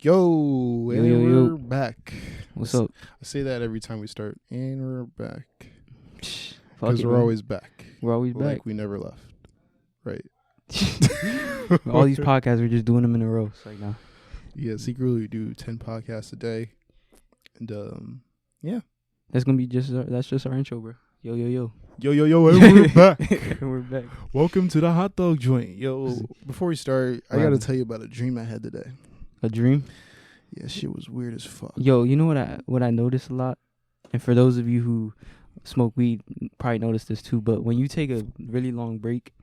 Yo, and we're back. What's up? I say that every time we start, and we're back. Fuck Because it, we're man. always back. We're always back. Like we never left. Right. All these podcasts, we're just doing them in a row. It's like, nah. Yeah, secretly we do 10 podcasts a day. And, yeah. That's going to be that's just our intro, bro. Yo, yo, yo. Yo, and we're back. We're back. Welcome to the hot dog joint. Yo, before we start, I got to tell you about a dream I had today. A dream? Yeah, shit was weird as fuck. Yo, you know what I noticed a lot? And for those of you who smoke weed, probably notice this too, but when you take a really long break,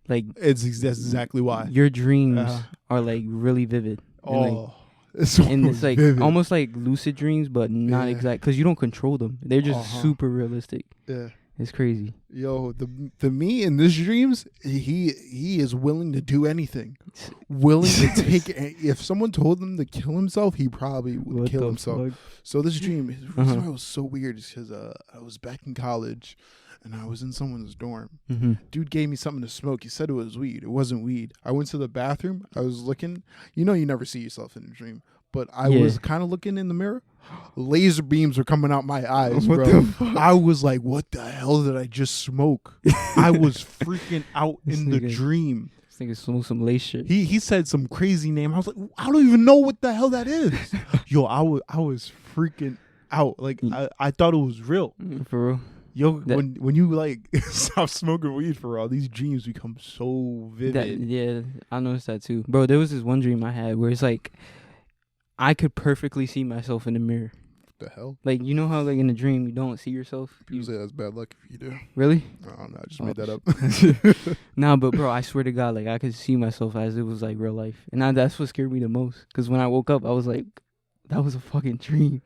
like... That's exactly why. Your dreams are, like, really vivid. Oh, and it's like vivid. almost like lucid dreams, but not exact, because you don't control them. They're just super realistic. Yeah. It's crazy. Yo, the me in this dreams, he is willing to do anything. Willing to take, if someone told him to kill himself, he probably would kill himself. Fuck? So this dream, the reason why it was so weird is because I was back in college and I was in someone's dorm. Mm-hmm. Dude gave me something to smoke. He said it was weed. It wasn't weed. I went to the bathroom. I was looking. You know you never see yourself in a dream. But I was kind of looking in the mirror. Laser beams were coming out my eyes, bro. I was like, what the hell did I just smoke? I was freaking out in the dream. This nigga smoked some lace shit. He said some crazy name. I was like, I don't even know what the hell that is. Yo, I was freaking out. Like, I thought it was real. For real. Yo, when you like stop smoking weed for all these dreams become so vivid. Yeah, I noticed that too. Bro, there was this one dream I had where it's like I could perfectly see myself in the mirror. What the hell? Like, you know how like in a dream you don't see yourself? People say that's bad luck if you do. Really? I don't know. I just made that up. Nah, but bro, I swear to God, like I could see myself as it was like real life. And that's what scared me the most. Because when I woke up, I was like, that was a fucking dream.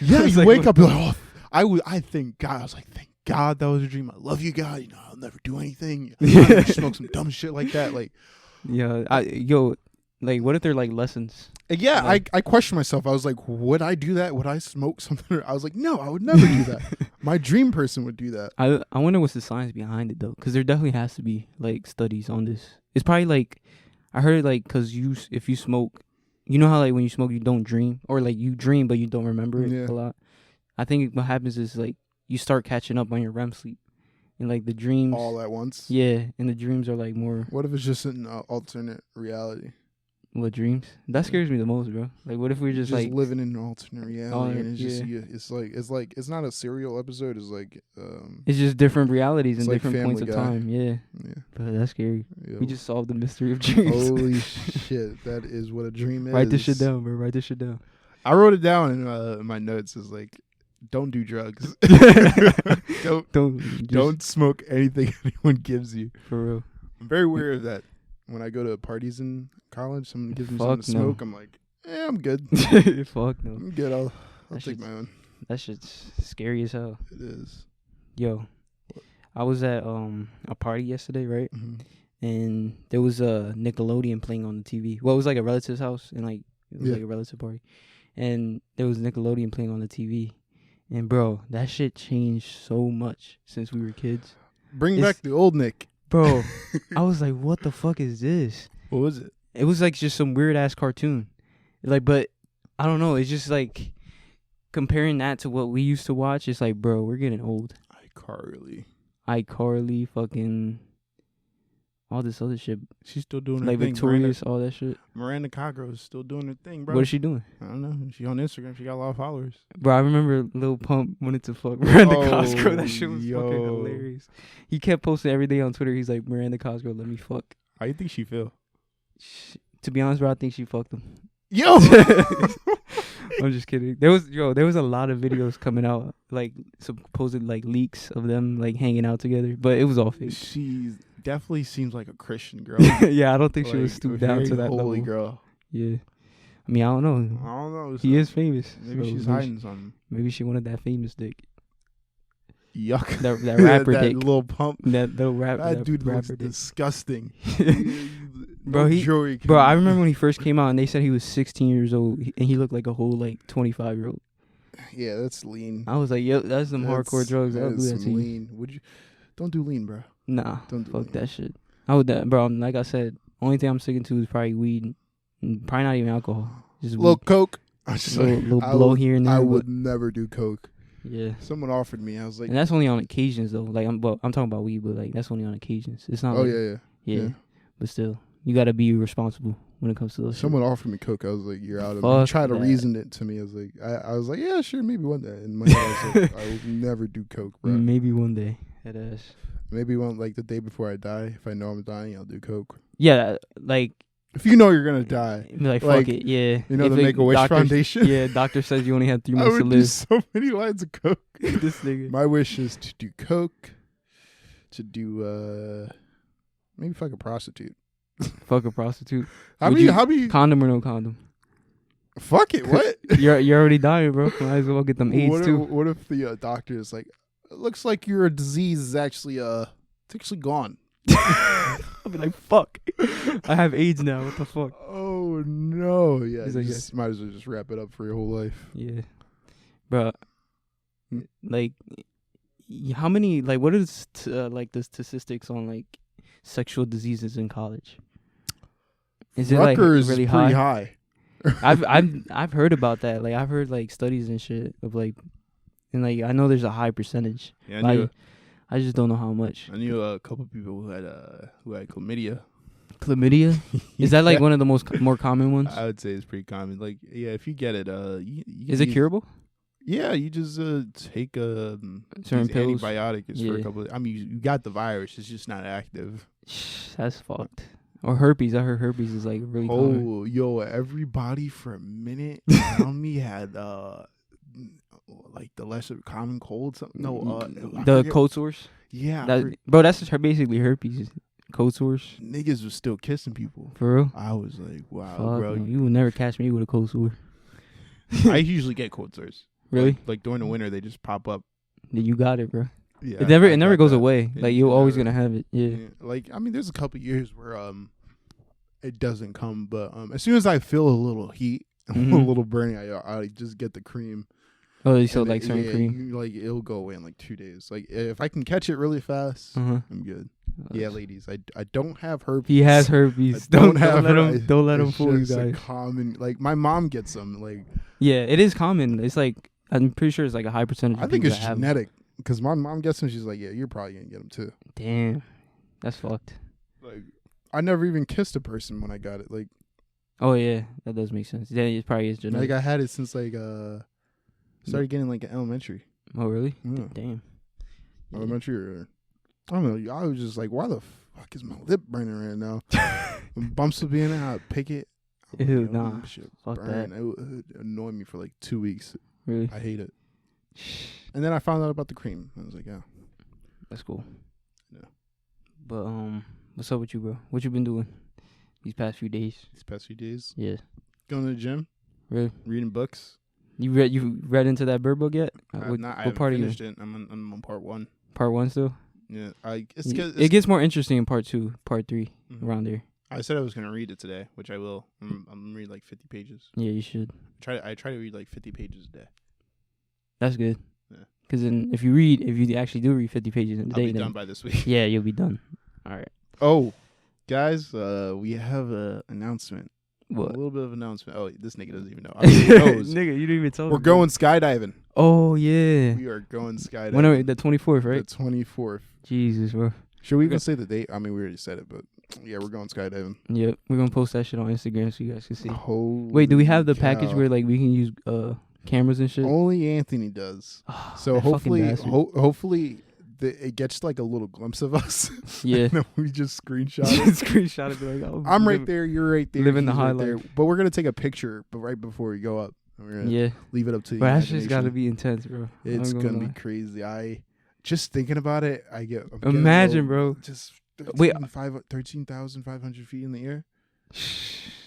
Yeah, you like, wake up, you're like, oh, I thank God. I was like, thank God that was a dream. I love you, God. You know, I'll never do anything. I'll smoke some dumb shit like that. Like, yeah, like, what if they're like lessons? Yeah, like, I questioned myself. I was like, would I do that? Would I smoke something? I was like, no, I would never do that. My dream person would do that. I wonder what's the science behind it, though. Because there definitely has to be, like, studies on this. It's probably, like, I heard it, like, because if you smoke, you know how, like, when you smoke, you don't dream? Or, like, you dream, but you don't remember it a lot? I think what happens is, like, you start catching up on your REM sleep. And, like, the dreams... all at once? Yeah, and the dreams are, like, more... What if it's just an alternate reality? What, dreams? That scares me the most, bro. Like, what if we're just like living in an alternate reality? And it's just it's like it's not a serial episode. It's like it's just different realities and like different points of time. Yeah. But that's scary. Yo. We just solved the mystery of dreams. Holy shit, that is what a dream is. Write this shit down, bro. Write this shit down. I wrote it down in my notes. Is like, don't do drugs. don't smoke anything anyone gives you. For real. I'm very weird of that. When I go to parties in college, someone gives me something to smoke. I'm like, I'm good. Fuck no. I'm good. I'll take my own. That shit's scary as hell. It is. Yo, I was at a party yesterday, right? Mm-hmm. And there was a Nickelodeon playing on the TV. Well, it was like a relative's house, and like it was like a relative party, and there was Nickelodeon playing on the TV. And bro, that shit changed so much since we were kids. Bring back the old Nick. Bro, I was like, what the fuck is this? What was it? It was like just some weird ass cartoon. Like, but I don't know. It's just like comparing that to what we used to watch. It's like, bro, we're getting old. iCarly, fucking all this other shit. She's still doing her thing. Like Victorious, all that shit. Miranda Cosgrove is still doing her thing, bro. What is she doing? I don't know. She on Instagram. She got a lot of followers. Bro, I remember Lil Pump wanted to fuck Miranda Cosgrove. That shit was fucking hilarious. He kept posting every day on Twitter. He's like, Miranda Cosgrove, let me fuck. How you think she feel? To be honest, bro, I think she fucked him. Yo! I'm just kidding. There was a lot of videos coming out, like supposed like leaks of them like hanging out together, but it was all fake. She definitely seems like a Christian girl. Yeah, I don't think she was stooped down to that holy level. Girl. Yeah. I mean, I don't know. He is famous. Maybe she's hiding something. Maybe she wanted that famous dick. Yuck. That rapper that dick. Little Pump. That little rapper. That dude looks dick. disgusting. Bro, I remember when he first came out and they said he was 16 years old and he looked like a whole like 25-year-old. Yeah, that's lean. I was like, yo, that's some hardcore drugs. I'll do that to lean. Don't do lean, bro. Nah, don't do fuck lean. that shit. I would, bro. Like I said, only thing I'm sticking to is probably weed, and probably not even alcohol. Just little weed. coke. I was just little blow here and there. I would never do coke. Yeah. Someone offered me. I was like, And that's only on occasions though. Like I'm talking about weed, but like that's only on occasions. It's not. oh like, yeah. But still, you gotta be responsible when it comes to those. Someone offered me coke. I was like, you're out of it. Fuck He tried to that. reason it to me. I was like, yeah, sure, maybe one day. In my head, I was like, I will never do coke, bro. Maybe one day. That ass. Maybe one like the day before I die. If I know I'm dying, I'll do coke. Yeah, like. If you know you're gonna die, Be like, fuck like, it, yeah. you know If the Make-A-Wish Foundation. Yeah, doctor says you only have 3 I months to would do live. so many lines of coke. This nigga. My wish is to do coke, to do maybe fuck a prostitute. Fuck a prostitute. How Would many? you- Condom or no condom? Fuck it. What? You're already dying, bro. Might as well get them AIDS too. What if the doctor is like, it looks like your disease is actually it's actually gone. I'll be like, fuck. I have AIDS now. What the fuck? Oh no! Yeah, He's you like, just might as well just wrap it up for your whole life. Yeah, bro. Hmm. Like, how many? Like, what is like the statistics on like sexual diseases in college? Is it like Rutgers really is pretty high? high. I've heard about that. Like, I've heard like studies and shit of like, and like I know there's a high percentage. Yeah, Like, I just don't know how much. I knew a couple people who had chlamydia. Chlamydia? Is that like one of the more common ones? I would say it's pretty common. Like, yeah, if you get it, Is it curable? Yeah, you just take Certain these pills? antibiotics for a Yeah. couple. I mean, you got the virus; it's just not active. That's fucked. Or herpes. I heard herpes is like really common. Oh, yo, everybody for a minute around me had like the lesser common cold. Something. No, I The forget- cold sores? Yeah, Bro, that's just basically herpes. Cold sores. niggas was still kissing people. For real? I was like, wow, Fuck, bro. no, you will never catch me with a cold sore. I usually get cold sores. Really? Like during the winter, they just pop up. Then you got it, bro. Yeah, It never I goes got that. away. It- Like, you're it always never- gonna have it. Yeah. Like, I mean, there's a couple years where it doesn't come, but as soon as I feel a little heat, a Mhm. little burning, I just get the cream. Oh, you still And like certain cream? like it'll go away in like 2 days. Like if I can catch it really fast, Uh-huh. I'm good. Yeah, ladies, I don't have herpes. He has herpes. I Don't have let her- him. Don't let him It's fool you just a guys. common, like my mom gets them. Like Yeah, it is common. It's like I'm pretty sure it's like a high percentage. I of think people it's that have 'em. genetic because my mom gets them. She's like, yeah, you're probably gonna get them too. Damn, that's fucked. Like I never even kissed a person when I got it. Like Oh yeah, that does make sense. Then it probably is genetic. I had it since like started getting like in elementary. Oh really? Yeah. Damn. Yeah. Elementary or I don't know. I was just like, why the fuck is my lip burning right now? When bumps would be in it, I'd pick it. I'm Ew, like, yo, nah. this shit Fuck burn. that. It would annoy me for like 2 weeks. Really? I hate it. And then I found out about the cream. I was like, yeah. That's cool. Yeah. But what's up with you, bro? What you been doing these past few days? These past few days, Yeah. going to the gym, Really? reading books. You read into that bird book yet? I What haven't part are you finished it. I'm on part 1. Part 1 still? Yeah, It gets more interesting in part 2, part 3, Mhm. around there. I said I was gonna read it today, which I will. I'm gonna read like 50 pages. Yeah, you should. I try to read like 50 pages a day. That's good. Yeah. Because then if you actually do read 50 pages in a I'll day, be then done by this week. yeah, you'll be done. All right. Oh, guys, we have an announcement. What? A little bit of announcement. Oh, this nigga doesn't even know. I mean, he knows. Nigga, you didn't even tell me. We're going skydiving. Oh yeah. We are going skydiving. When are we? The 24th, right? The 24th. Jesus, bro. Should we even say the date? I mean, we already said it, but yeah, we're going skydiving. Yep, we're gonna post that shit on Instagram so you guys can see. Holy Wait, do we have the package cow. where like we can use cameras and shit? Only Anthony does. So That fucking hopefully, bastard. hopefully, it gets like a little glimpse of us. Yeah. And then we just screenshot it. Screenshot it. Be like, oh, I'm right there. You're right there. living the he's high right there. life. But we're gonna take a picture, but right before we go up, we're gonna Yeah, leave it up to the but that shit's imagination. gotta be intense, bro. It's I'm gonna be lie. crazy. I just thinking about it. I'm getting Imagine, low. bro. Just Wait. 13,500 feet in the air.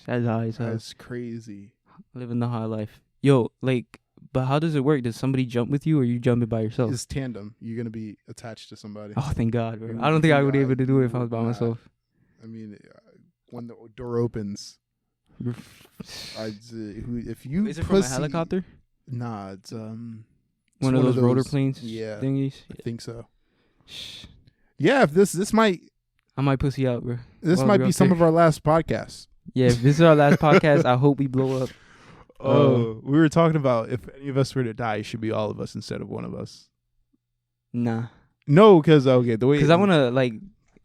That's high as hell. That's crazy. Living the high life. Yo, like, but how does it work? Does somebody jump with you, or you jumping by yourself? It's tandem. You're gonna be attached to somebody. Oh, thank God, bro. I don't think I would be able to do it if I was by Nah. myself. I mean, when the door opens, if you Is it from a pussy- helicopter? Nah, it's One of those rotor planes? Yeah, Thingies? I think so. Yeah, if this might I might pussy out, bro. this Well, might we're be up some there. of our last podcasts. Yeah, if this is our last podcast, I hope we blow up. Oh, we were talking about if any of us were to die, it should be all of us instead of one of us. Nah. No, because okay, the way Because I want to like,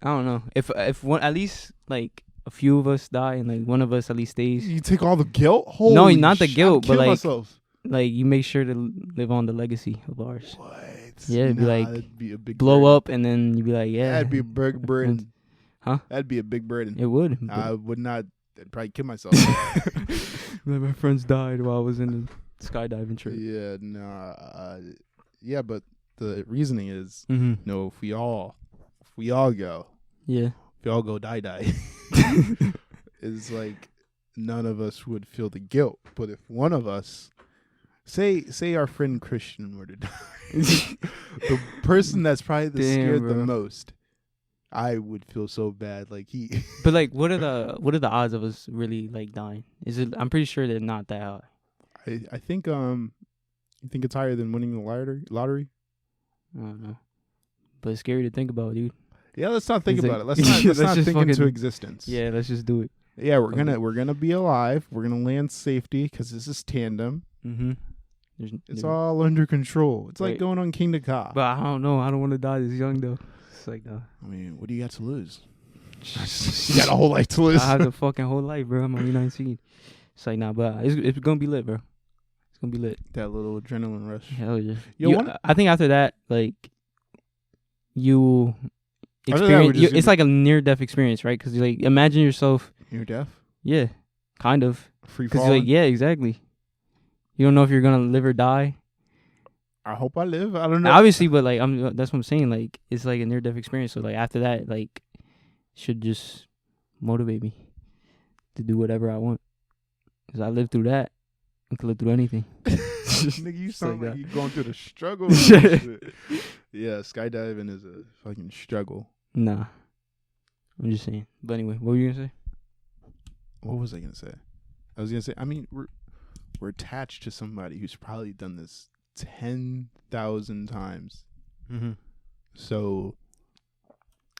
I don't know, if one at least like a few of us die and like one of us at least stays. You take all the guilt. Holy no, not the guilt, but like myself. Like you make sure to live on the legacy of ours. What? Yeah, it'd be like it'd be a big blow burden. up, and then you'd be like, yeah, That'd be a big burden. Huh? That'd be a big burden. It would. I would not. I'd probably kill myself. Like my friends died while I was in the skydiving trip. Yeah, nah. Yeah, but the reasoning is, no, if we all go, yeah, if we all go die, it's like none of us would feel the guilt. But if one of us, say our friend Christian were to die, the person that's probably scared the most, I would feel so bad. Like he. But like, what are the odds of us really like dying? Is it? I'm pretty sure they're not that high. I think you think it's higher than winning the lottery? I don't know, but it's scary to think about, dude. Yeah, let's not think about it. Let's not think into existence. Yeah, let's just do it. Yeah, we're gonna be alive. We're gonna land safety because this is tandem. It's all under control. It's like going on King to Ka. But I don't know. I don't want to die this young though. It's like no. I mean, what do you got to lose? You got a whole life to lose. I have the fucking whole life, bro. I'm only 19. It's like nah, but it's gonna be lit, bro. It's gonna be lit. That little adrenaline rush. Hell yeah. I think after that, like, you experience. It's like a near-death experience, right? Because like, imagine yourself near death. Yeah, kind of. Free falling. Like, yeah, exactly. You don't know if you're gonna live or die. I hope I live. I don't know. Obviously, but like, that's what I'm saying. Like, it's like a near-death experience. So like after that, like, should just motivate me to do whatever I want. Because I lived through that. I could live through anything. Nigga, you sound like you're going through the struggle. Yeah, skydiving is a fucking struggle. Nah. I'm just saying. But anyway, what were you going to say? What was I going to say? I was going to say, I mean, we're attached to somebody who's probably done this 10,000 times. So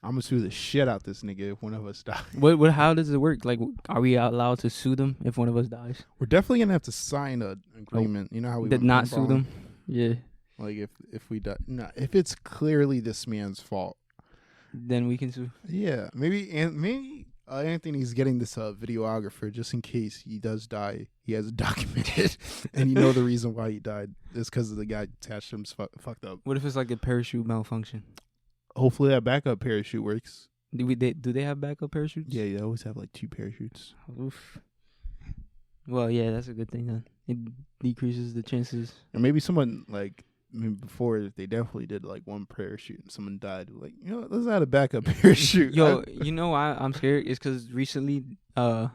I'm going to sue the shit out this nigga if one of us dies. How does it work? Like, are we allowed to sue them if one of us dies? We're definitely going to have to sign an agreement. You know how we did not sue them? Yeah. Like, if we die. No, if it's clearly this man's fault. Then we can sue. Yeah. Maybe Anthony's getting this videographer just in case he does die. He has it documented. And you know the reason why he died is because of the guy attached to him fucked up. What if it's like a parachute malfunction? Hopefully that backup parachute works. Do they have backup parachutes? Yeah, they always have like 2 parachutes. Oof. Well, yeah, that's a good thing then. It decreases the chances. Or maybe someone like before they definitely did like 1 parachute and someone died. Like, you know, let's add a backup parachute. Yo, you know why I'm scared? It's because recently there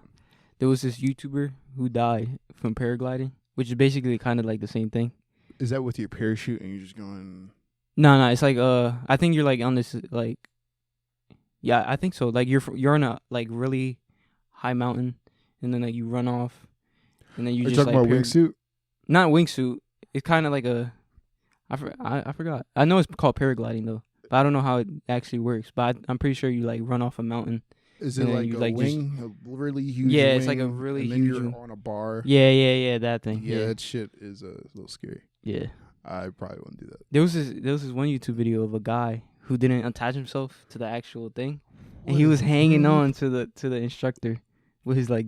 was this YouTuber who died from paragliding, which is basically kind of like the same thing. Is that with your parachute and you're just going? No, it's like I think you're like on this like, yeah, I think so. Like you're on a like really high mountain, and then like you run off, and then you just talking like about wingsuit. Not wingsuit. It's kind of like a, I forgot. I know it's called paragliding though, but I don't know how it actually works. But I'm pretty sure you like run off a mountain. Is it like a wing, a really huge? Yeah, wing, it's like a really and huge. then you're on a bar. Yeah, that thing. Yeah, that shit is a little scary. Yeah. I probably wouldn't do that. There was this one YouTube video of a guy who didn't attach himself to the actual thing, and he was hanging on to the instructor with his like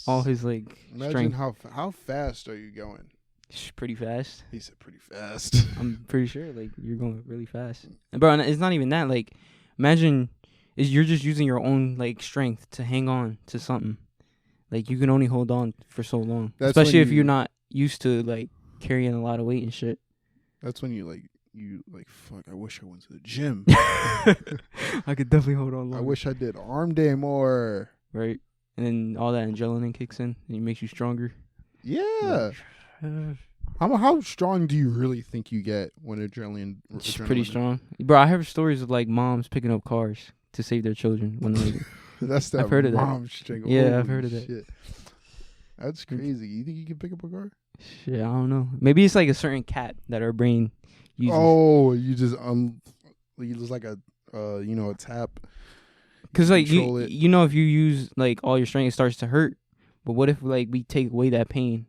all his like imagine strength. how fast are you going? Pretty fast. He said pretty fast. I'm pretty sure like you're going really fast, and bro. It's not even that. Like, imagine you're just using your own like strength to hang on to something. Like you can only hold on for so long, especially if you're not used to like carrying a lot of weight and shit. That's when you fuck, I wish I went to the gym. I could definitely hold on longer. I wish I did arm day more. Right. And then all that adrenaline kicks in and it makes you stronger. Yeah. How strong do you really think you get when adrenaline? It's pretty strong. Bro, I heard stories of like moms picking up cars to save their children when they That's that I've heard of mom that. strangle. Yeah, Holy I've heard of that. Shit. That's crazy. You think you can pick up a car? Shit, I don't know. Maybe it's like a certain cat that our brain uses. Oh, you just like a a tap. Because like you know if you use like all your strength, it starts to hurt. But what if like we take away that pain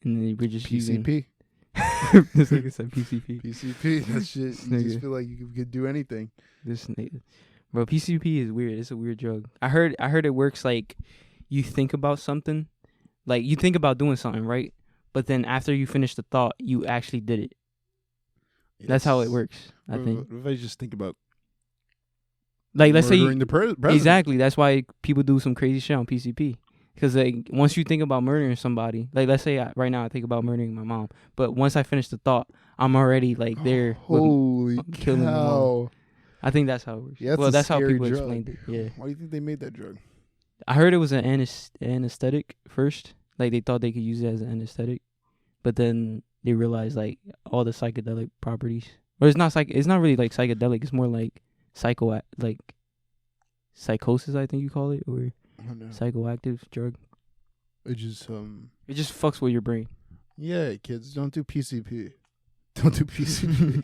and then we're just PCP. This nigga said PCP. PCP. That shit. You just feel like you could do anything. This nigga, bro. PCP is weird. It's a weird drug. I heard it works like you think about something, like you think about doing something, right? But then after you finish the thought, you actually did it. Yes. That's how it works. I think. What if I just think about, like, let's say the president? Exactly. That's why people do some crazy shit on PCP. Because like once you think about murdering somebody, like let's say right now I think about murdering my mom, but once I finish the thought, I'm already like there. Holy killing my mom. I think that's how it works. Yeah, that's how people drug. explained it. Yeah. Why do you think they made that drug? I heard it was an anesthetic first. Like they thought they could use it as an anesthetic, but then they realized like all the psychedelic properties. Or it's not it's not really like psychedelic. It's more like psychosis, I think you call it, or psychoactive drug. It just fucks with your brain. Yeah, kids, don't do PCP. Don't do PCP.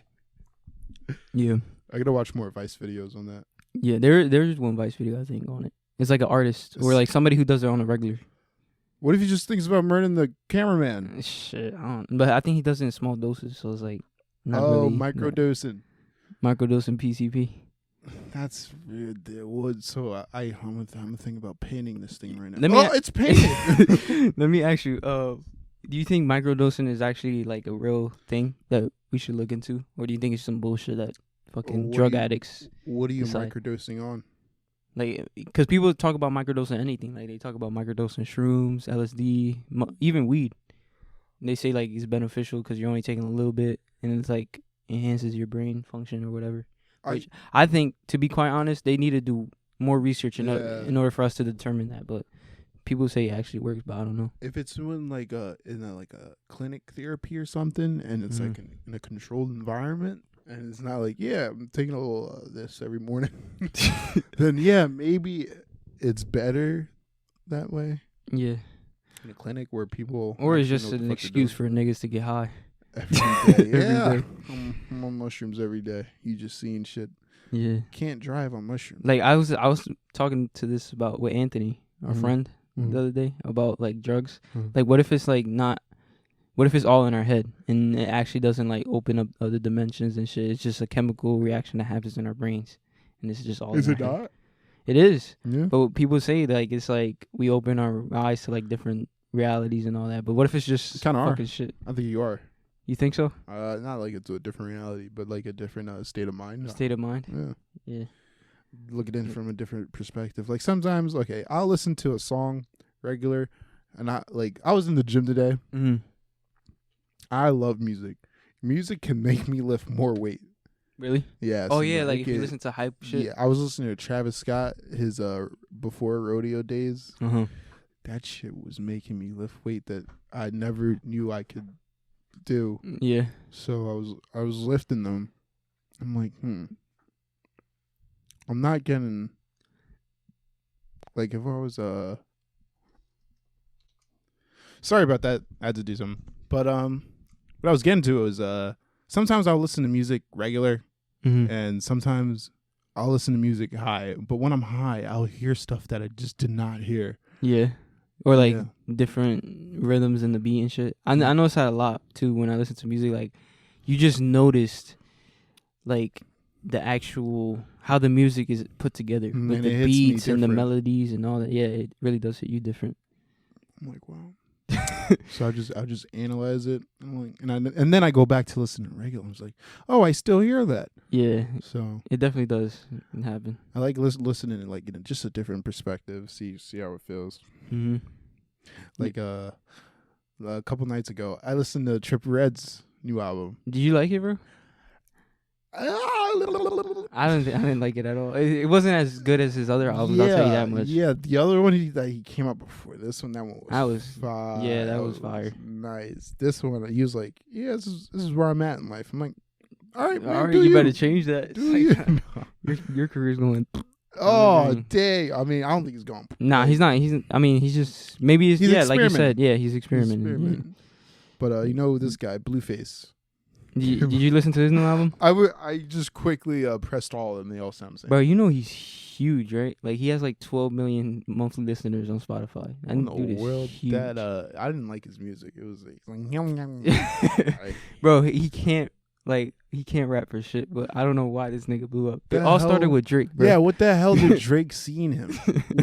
Yeah. I gotta watch more Vice videos on that. Yeah, there's one Vice video I think on it. It's like an artist or like somebody who does it on a regular. What if he just thinks about murdering the cameraman? Shit, I don't. But I think he does it in small doses, so it's like not really microdosing. Microdosing PCP. That's weird. It would. So I'm gonna think about painting this thing right now. It's painted. Let me ask you. Do you think microdosing is actually like a real thing that we should look into, or do you think it's some bullshit that fucking drug addicts? What are you microdosing on? Like, because people talk about microdosing anything. Like, they talk about microdosing shrooms, LSD, even weed. And they say, like, it's beneficial because you're only taking a little bit, and it's, like, enhances your brain function or whatever. Which I think, to be quite honest, they need to do more research in order for us to determine that. But people say it actually works, but I don't know. If it's in, like, a clinic therapy or something, and it's, like, in a controlled environment, and it's not like, I'm taking a little this every morning. Then, maybe it's better that way. Yeah. In a clinic where people... Or it's just an excuse for niggas to get high. Every day. Every day. I'm on mushrooms every day. You just seeing shit. Yeah. Can't drive on mushrooms. Like, I was talking to this with Anthony, our friend, the other day, about, like, drugs. Like, what if it's, like, not... What if it's all in our head and it actually doesn't like open up other dimensions and shit? It's just a chemical reaction that happens in our brains, and it's just all. Is it not? It is. Yeah. But people say like it's like we open our eyes to like different realities and all that. But what if it's just kind of fucking shit? I think you are. You think so? Not like it's a different reality, but like a different state of mind. State of mind. Yeah. Yeah. Look at it from a different perspective. Like sometimes, I'll listen to a song regular, and I was in the gym today. Mm-hmm. I love music. Music can make me lift more weight. Really? Yeah. Oh, yeah, like if you listen to hype shit. Yeah, I was listening to Travis Scott, his before rodeo days. Uh-huh. That shit was making me lift weight that I never knew I could do. Yeah. So I was lifting them. I'm like, I'm not getting, like, if I was sorry about that. I had to do something. But what I was getting to was sometimes I'll listen to music regular, and sometimes I'll listen to music high. But when I'm high, I'll hear stuff that I just did not hear. Yeah. Or like different rhythms in the beat and shit. I notice that a lot too when I listen to music. Like you just noticed like the actual how the music is put together with the beats and the melodies and all that. Yeah, it really does hit you different. I'm like, wow. So I just analyze it, and then I go back to listen to regular. I was like, oh, I still hear that. Yeah. So it definitely does happen. I like listening like in just a different perspective. See how it feels. Mm-hmm. Like a couple nights ago, I listened to Trippie Redd's new album. Did you like it, bro? I didn't like it at all. It wasn't as good as his other albums. I'll tell you that much. Yeah, the other one he came out before this one. That one was fire. Yeah, that was fire. Nice. This one he was like, yeah, this is where I'm at in life. I'm like, all right, man, you better change that. Your career's going. Oh, dang. I mean, I don't think he's going. Nah, he's not. He's just maybe he's like you said. Yeah, he's experimenting. But you know this guy, Blueface. Did you listen to his new album? I just quickly pressed all of them. They all sound the same. Bro, you know he's huge, right? Like he has like 12 million monthly listeners on Spotify. What in the world? Huge. That I didn't like his music. It was like yum, yum, yum. Bro, he can't rap for shit. But I don't know why this nigga blew up. It The all hell? started with Drake, bro. Yeah, what the hell did Drake see in him?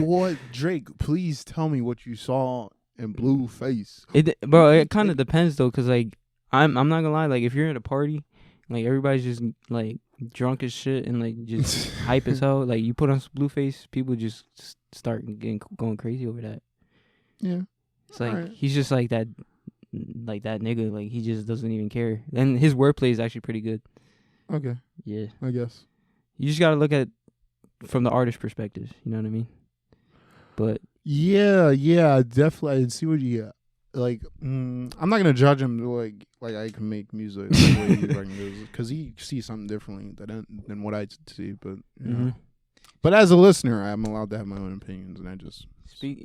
What Drake? Please tell me what you saw in Blueface. It kind of depends though, cause like I'm not gonna lie, like if you're at a party, like everybody's just like drunk as shit and like just hype as hell, like you put on some Blueface, people just start going crazy over that. Yeah, it's like right. He's just like that nigga, like he just doesn't even care. And his wordplay is actually pretty good. Okay. Yeah, I guess you just gotta look at it from the artist perspective. You know what I mean? But yeah, definitely. I see what you like. I'm not gonna judge him like I can make music the way he fucking does, because he sees something differently than what I see. But you know. But as a listener, I'm allowed to have my own opinions, and I just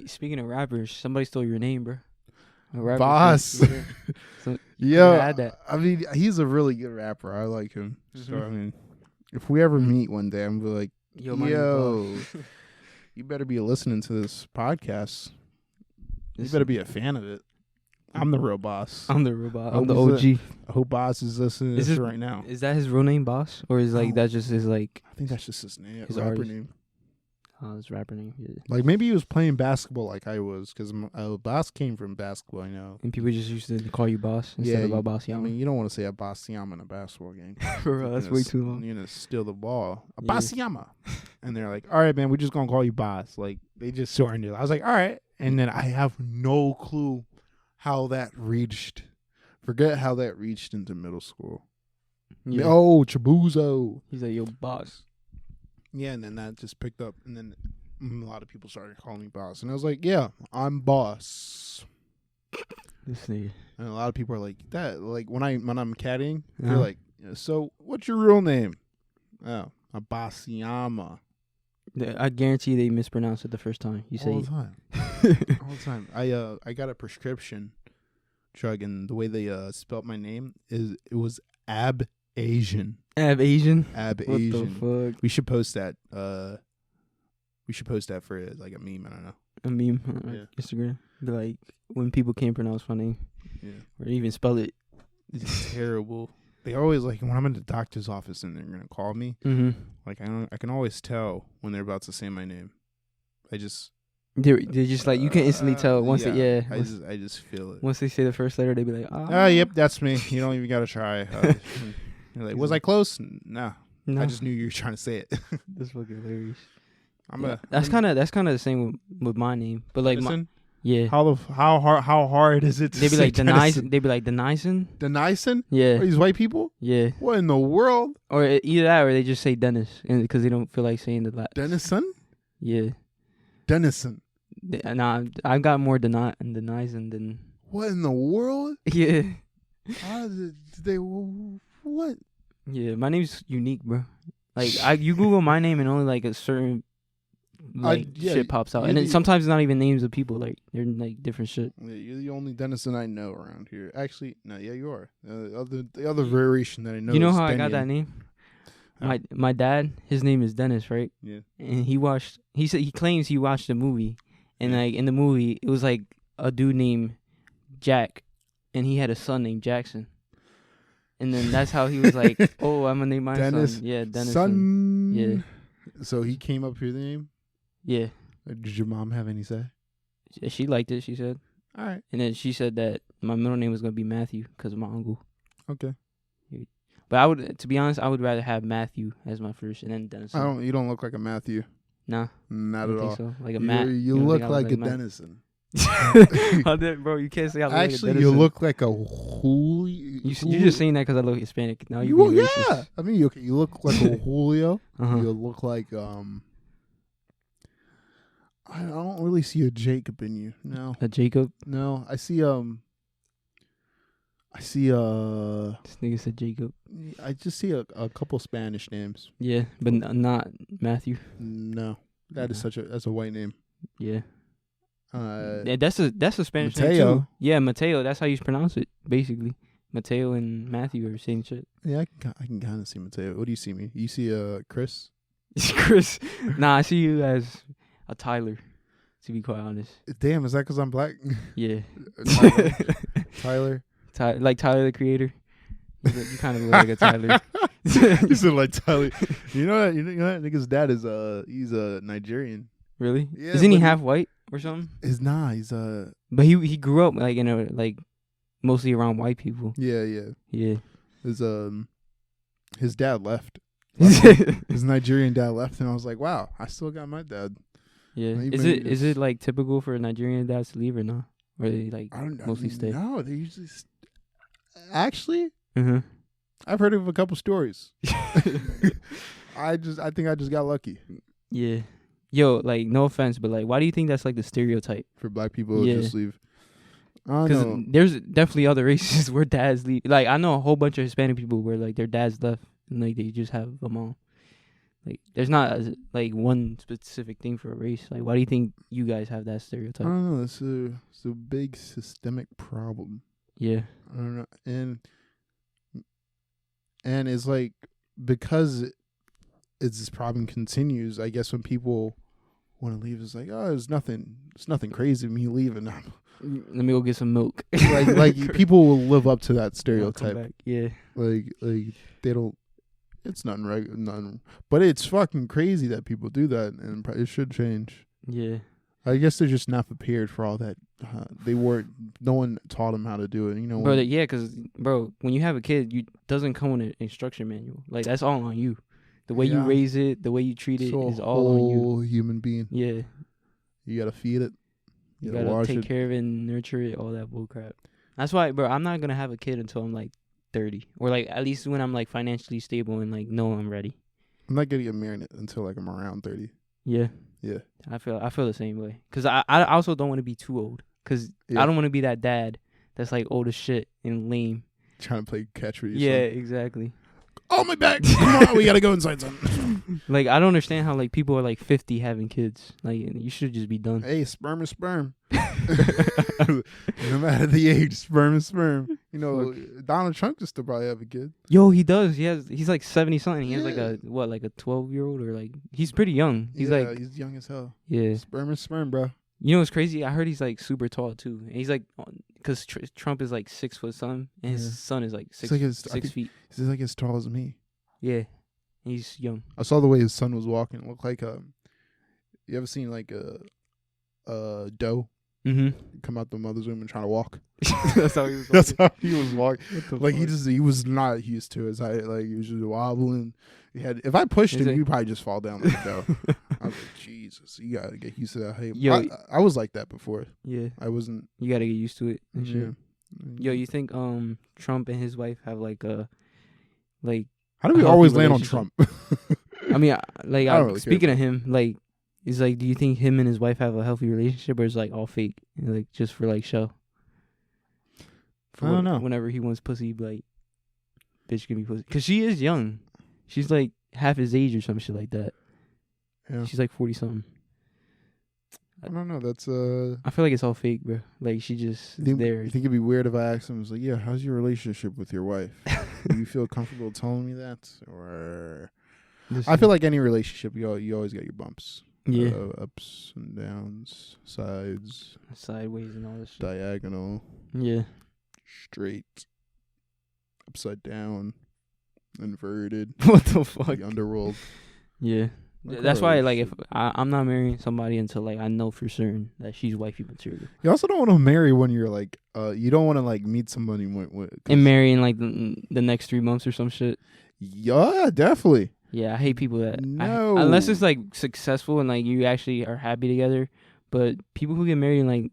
speaking of rappers, somebody stole your name, bro. Boss. So yeah, I mean, he's a really good rapper. I like him. So I mean, if we ever meet one day, I'm gonna be like, yo, you better be listening to this podcast. You better be a fan of it. I'm the real boss. I'm the real boss. I'm the OG. I hope Boss is listening to this right now. Is that his real name, Boss? Or is like that just his like? I think that's just his name. His rapper name. Oh, his rapper name. Yeah. Like maybe he was playing basketball like I was, because Boss came from basketball. I know. And people just used to call you Boss instead of Abasiama. I mean, you don't want to say Abasiama in a basketball game. Bro, that's way too long. You're gonna steal the ball, Abasiama, and they're like, "All right, man, we're just gonna call you Boss." Like they just shortened it. I was like, "All right," and then I have no clue how that reached. Forget how that reached into middle school. Yeah. Oh, Chabuzo. He's like, yo, Boss. Yeah, and then that just picked up, and then a lot of people started calling me Boss, and I was like, "Yeah, I'm Boss." This nigga. And a lot of people are like that. Like when I'm caddying, they're like, "So, what's your real name?" Oh, Abasiama. I guarantee they mispronounce it the first time you say all it. The time. All the time. I got a prescription drug, and the way they spelt my name it was Ab-Asian. Ab-Asian? Ab-Asian. What the fuck? We should post that. We should post that for like a meme. I don't know. A meme on Instagram. Be like when people can't pronounce my name. Yeah. Or even spell it. It's terrible. They always like when I'm in the doctor's office and they're gonna call me. Like I can always tell when they're about to say my name. They're just like you can instantly tell once I just feel it. Once they say the first letter, they be like, yep, that's me. You don't even gotta try. You're like, was I close? No. I just knew you were trying to say it. That's fucking hilarious. That's kind of the same with my name, but like how hard is it to they be say like Dennison? They be like Dennison. Dennison? Yeah. Are these white people? Yeah. What in the world? Or either that, or they just say Dennis, because they don't feel like saying the last. Dennison? Yeah. Dennison. Nah, I got more Dennison than. What in the world? Yeah. How did they? What? Yeah, my name's unique, bro. Like you Google my name and only like a certain shit pops out, and then sometimes it's not even names of people. Like they're like different shit. Yeah, you're the only Dennison I know around here. Actually, no, yeah, you are. The other variation that I know. You know is how Denian. I got that name? My dad, his name is Dennis, right? Yeah. And he claims he watched a movie, and like in the movie it was like a dude named Jack, and he had a son named Jackson. And then that's how he was like, "Oh, I'm gonna name my son." Yeah, Dennison. Son. Yeah. So he came up with the name. Yeah. Did your mom have any say? She liked it. She said. All right. And then she said that my middle name was gonna be Matthew because of my uncle. Okay. But to be honest, I would rather have Matthew as my first, and then Dennison. You don't look like a Matthew. Nah. Not at all. So. Like a Matt. You look like a Dennison. Bro, you can't say I look actually, like a you look like a Julio. You just saying that because I look Hispanic. Now you racist. I mean, you look like a Julio. You look like I don't really see a Jacob in you. No. A Jacob? No, I see This nigga said Jacob. I just see a couple Spanish names. Yeah, but not Matthew. No, that's a white name. Yeah. That's a Spanish Mateo. name too. Yeah, Mateo. That's how you pronounce it, basically. Mateo and Matthew are saying shit. Yeah, I can kind of see Mateo. What do you see me? You see Chris? Chris. Nah, I see you as a Tyler, to be quite honest. Damn, is that because I'm black? Yeah. Tyler? Like Tyler, the Creator. You kind of look like a Tyler. You said like Tyler. You know that nigga's dad is he's a Nigerian. Really? Yeah, Isn't he half white or something? He's But he grew up like in a like mostly around white people. Yeah. Yeah. His dad left. His Nigerian dad left, and I was like, wow, I still got my dad. Yeah. Is it like typical for Nigerian dads to leave or not? Or they like mostly stay? No, they usually actually. Mm-hmm. I've heard of a couple stories. I think I just got lucky. Yeah. Yo, like, no offense, but like, why do you think that's like the stereotype For black people to just leave? I don't Because know. there's definitely other races where dads leave. Like, I know a whole bunch of Hispanic people where like their dads left and like they just have them all. Like, there's not like one specific thing for a race. Like, why do you think you guys have that I stereotype? don't know. It's a big systemic problem. Yeah. I don't know. And it's like, because this problem continues, I guess when people want to leave, it's like, oh, it's nothing crazy with me leaving. Let me go get some milk. like people will live up to that I'll come stereotype. back. Yeah. Like they don't. It's nothing. But it's fucking crazy that people do that, and it should change. Yeah. I guess they're just not prepared for all that. They weren't. No one taught them how to do it. You know. Bro, because when you have a kid, you doesn't come with an instruction manual. Like, that's all on you. The way you raise it, the way you treat it is all on you. Whole human being. Yeah. You gotta feed it. You gotta wash take it. care of it and nurture it, all that bull crap. That's why, bro, I'm not gonna have a kid until I'm like 30, or like at least when I'm like financially stable and like know I'm ready. I'm not gonna get married until like I'm around 30. Yeah. Yeah. I feel the same way. Cause I also don't want to be too old. Cause I don't want to be that dad that's like old as shit and lame. Trying to play catch with your Yeah, son. exactly. Oh, my back. Come on, we gotta go inside, son. Like, I don't understand how like people are like 50 having kids. Like, you should just be done. Hey, sperm is sperm. No matter the age, sperm is sperm. You know, Donald Trump could still probably have a kid. Yo, he does. He's like 70 something. He has like a 12-year-old, or like, he's pretty young. He's he's young as hell. Yeah. Sperm is sperm, bro. You know what's crazy? I heard he's like super tall too. And he's like, because Trump is like 6 foot something, and his son is like 6 feet. He's like as tall as me. Yeah, he's young. I saw the way his son was walking. It looked like you ever seen like a doe come out the mother's womb and try to walk? That's how he was walking. That's how he was walking. Like fuck? he was not used to his height. Like he was just wobbling. If I pushed him, he'd probably just fall down like a doe. I was like, Jesus, you gotta get used to that height. Yo, I was like that before. Yeah, I wasn't. You gotta get used to it. And Yeah. shit. Yo, you think Trump and his wife have like How do we always land on Trump? I mean, like, I don't really speaking of him, like, is like, do you think him and his wife have a healthy relationship, or is like all fake, and, like, just for like show? I don't know. Whenever he wants pussy, he'd be like, bitch, give me pussy, because she is young. She's like half his age or some shit like that. Yeah. She's like 40 something. I don't know. That's I feel like it's all fake, bro. Like, she just is there. You think it'd be weird if I asked him? I was like, yeah, how's your relationship with your wife? Do you feel comfortable telling me that, or? I feel like any relationship, you always get your bumps. Yeah. Ups and downs, sides, sideways and all this shit. Diagonal. Yeah. Straight. Upside down. Inverted. What the fuck? The underworld. Yeah. That's why, like, if I'm not marrying somebody until, like, I know for certain that she's wifey material. You also don't want to marry when you're, like, you don't want to, like, meet somebody and marry in, like, the next 3 months or some shit. Yeah, definitely. Yeah, I hate people that... No. Unless it's, like, successful and, like, you actually are happy together. But people who get married in,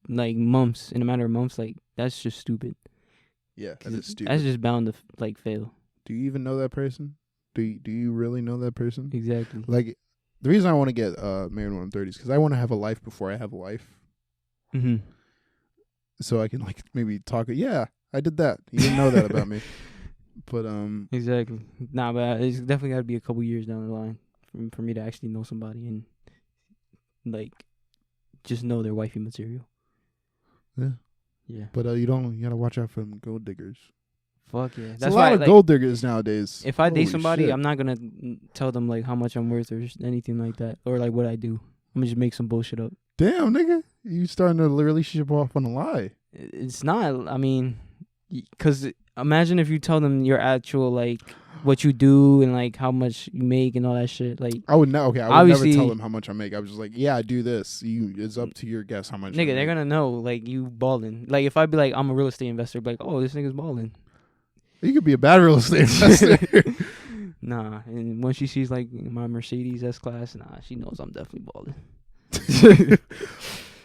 like months, in a matter of months, like, that's just stupid. Yeah, that is stupid. That's just bound to, like, fail. Do you even know that person? Do you really know that person? Exactly. Like, the reason I want to get married when I'm 30 is because I want to have a life before I have a life. Mm-hmm. So I can, like, maybe talk. Yeah, I did that. You didn't know that about me. But exactly. Nah, but it's definitely got to be a couple years down the line for me to actually know somebody and, like, just know their wifey material. Yeah. Yeah. But you gotta watch out for them gold diggers. Fuck yeah. That's a lot of gold diggers nowadays. If I date Holy somebody, shit. I'm not gonna tell them like how much I'm worth or anything like that, or like what I do. I'm gonna just make some bullshit up. Damn, nigga, you starting a relationship off on a lie. It's not. I mean, because imagine if you tell them your actual like what you do and like how much you make and all that shit. Like I would never tell them how much I make. I was just like, yeah, I do this. It's up to your guess how much. Nigga, they're gonna know like you balling. Like if I be like I'm a real estate investor, be like, oh, this nigga's balling. You could be a bad real estate investor. Nah, and when she sees like my Mercedes S-Class, she knows I'm definitely balling.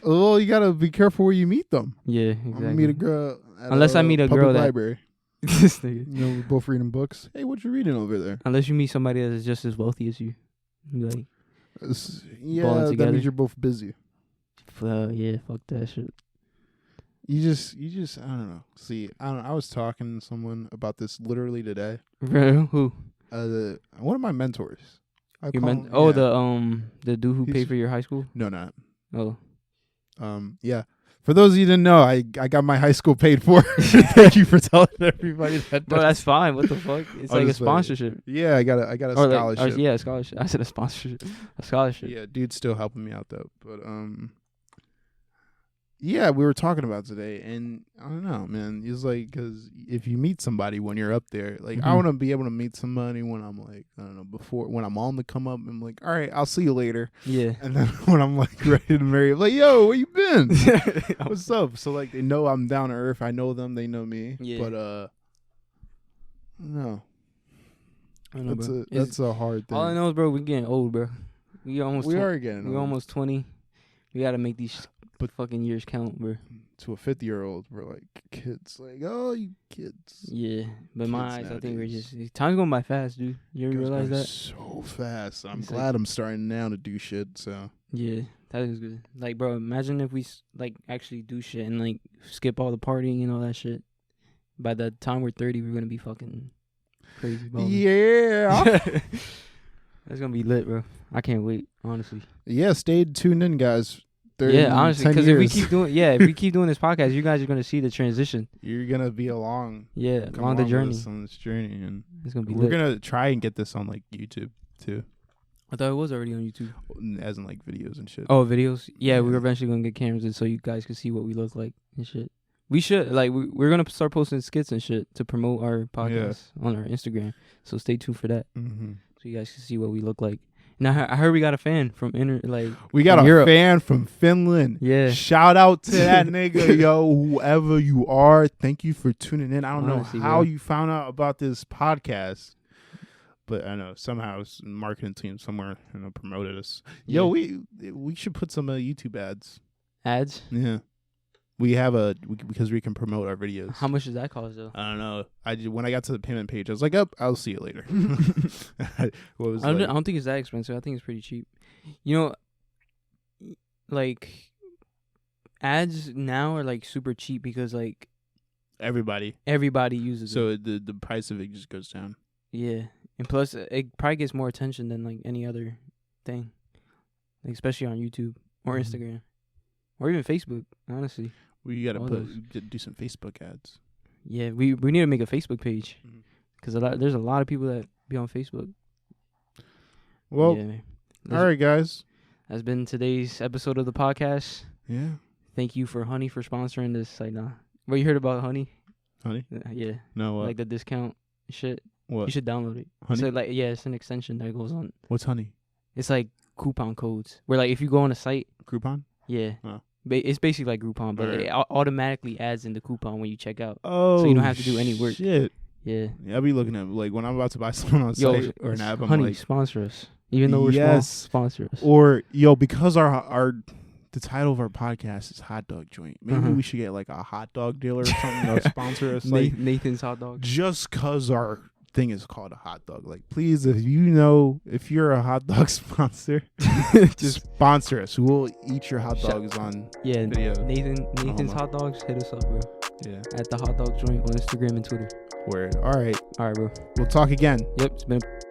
Well, you gotta be careful where you meet them. Yeah, I'm exactly. gonna meet a girl at Unless I meet a public girl that library. this nigga. We're both reading books. Hey, what you reading over there? Unless you meet somebody that is just as wealthy as you. You be like, Yeah, balling that together. means you're both busy. yeah, fuck that shit. You just I don't know. See, I was talking to someone about this literally today. Who? One of my mentors. Your call men- him- oh, yeah. the dude who He's- paid for your high school? No, not. Oh. Yeah. For those of you who didn't know, I got my high school paid for. Thank you for telling everybody that. Bro, that's fine. What the fuck? It's like a sponsorship. Yeah, I got a Or scholarship. yeah, a scholarship. I said a sponsorship. A scholarship. Yeah, dude's still helping me out though. But yeah, we were talking about today, and I don't know, man. It's like, because if you meet somebody when you're up there, like I Mhm. want to be able to meet somebody when I'm like, I don't know, when I'm on the come up, I'm like, all right, I'll see you later. Yeah. And then when I'm like ready to marry, I'm like, yo, where you been? What's up? So like they know I'm down to earth. I know them. They know me. Yeah. But no, I don't know, bro. that's a hard thing. All I know is, bro, we getting old, bro. We are getting we old. almost 20. We gotta make these fucking years count, bro. To a 50-year-old, we're like kids. Like, oh, you kids. Yeah, but in my Kids eyes, I think we're nowadays. just time's going by fast, dude. You ever Goes realize by that? so fast. I'm It's glad I'm starting now to do shit. So Yeah, that is good. Like, bro, imagine if we like actually do shit and like skip all the partying and all that shit. By the time we're 30, we're gonna be fucking crazy. Balling. yeah, That's gonna be lit, bro. I can't wait, honestly. yeah. Stay tuned in, guys. Yeah, honestly, because if we keep doing this podcast, you guys are gonna see the transition. you're gonna be along. Yeah, Come along the with journey. us on this journey, and It's gonna be we're lit. gonna try and get this on like YouTube too, I thought it was already on YouTube. as in like videos and shit. Oh, videos. Yeah, we're Yeah. eventually gonna get cameras in so you guys can see what we look like and shit. We should like we're gonna start posting skits and shit to promote our podcast on our Instagram. So stay tuned for that, Mm-hmm. so you guys can see what we look like. Now I heard we got a fan from We got from a Europe. fan from Finland. Yeah. Shout out to that nigga, yo, whoever you are. Thank you for tuning in. I don't Honestly, know how bro. you found out about this podcast, but I know somehow it's marketing team somewhere promoted us. Yo, we should put some YouTube ads. ads. Yeah, we have because we can promote our videos. How much does that cost though? I don't know. When I got to the payment page, I was like, "Oh, I'll see you later." What was I like, don't think it's that expensive. I think it's pretty cheap. You know, like ads now are like super cheap because like everybody? everybody uses it. So the price of it just goes down. Yeah, and plus it probably gets more attention than like any other thing, like, especially on YouTube or Mhm. Instagram or even Facebook. Honestly, We gotta All those. do some Facebook ads. yeah, we need to make a Facebook page Mhm. because there's a lot of people that be on Facebook. Well, yeah, man. all right, guys. That's been today's episode of the podcast. Yeah, Thank you for Honey for sponsoring this. Like, what you heard about Honey? honey. Yeah, No, like the discount shit. what? You should download it. Honey? So like, yeah, it's an extension that goes on. What's honey? It's like coupon codes where like if you go on a site. Groupon? Yeah. Oh. It's basically like Groupon, but Alright. it automatically adds in the coupon when you check out. Oh, you don't have to do any work. Shit. Yeah. Yeah, I'll be looking at like when I'm about to buy something on Yo, site or an app. I'm Honey, like, sponsor us. Even though we're Yes. small, sponsor us. or yo, because the title of our podcast is Hot Dog Joint. Maybe Uh-huh. we should get like a hot dog dealer or something to sponsor us. Like, Nathan's hot dog. just cause our thing is called a hot dog. Like, please, if you're a hot dog sponsor, just sponsor us. We'll eat your hot dogs on Yeah, video. Nathan's Homo. hot dogs. Hit us up, bro. Yeah. At the hot dog joint on Instagram and Twitter. Word. All right. All right, bro. We'll talk again. Yep, it's been a